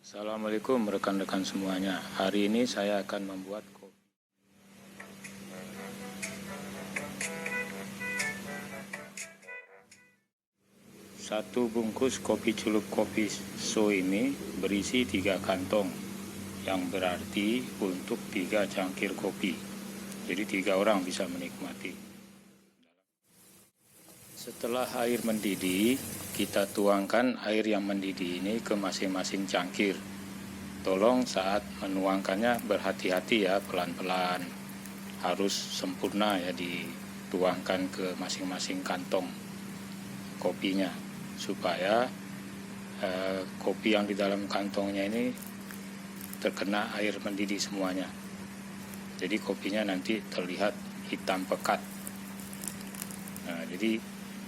Assalamualaikum rekan-rekan semuanya. Hari ini saya akan membuat kopi. Satu bungkus kopi celup kopi so ini berisi 3 kantong, yang berarti untuk 3 cangkir kopi. Jadi 3 orang bisa menikmati. Setelah air mendidih, kita tuangkan air yang mendidih ini ke masing-masing cangkir. Tolong saat menuangkannya berhati-hati ya, pelan-pelan. Harus sempurna ya, dituangkan ke masing-masing kantong kopinya, supaya kopi yang di dalam kantongnya ini terkena air mendidih semuanya. Jadi kopinya nanti terlihat hitam pekat. Nah, jadi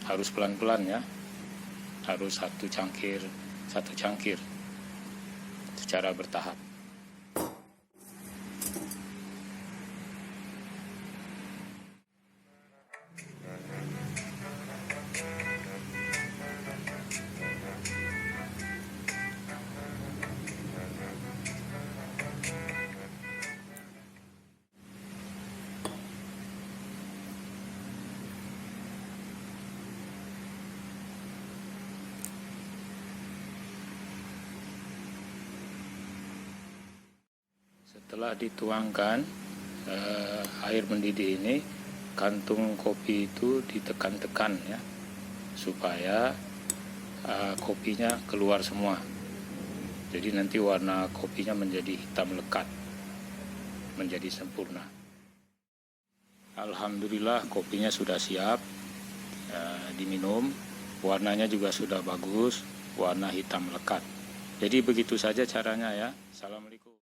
harus pelan-pelan ya, harus satu cangkir secara bertahap. Setelah dituangkan air mendidih ini, kantung kopi itu ditekan-tekan ya, supaya kopinya keluar semua. Jadi nanti warna kopinya menjadi hitam lekat, menjadi sempurna. Alhamdulillah kopinya sudah siap diminum. Warnanya juga sudah bagus, warna hitam lekat. Jadi begitu saja caranya ya. Assalamualaikum.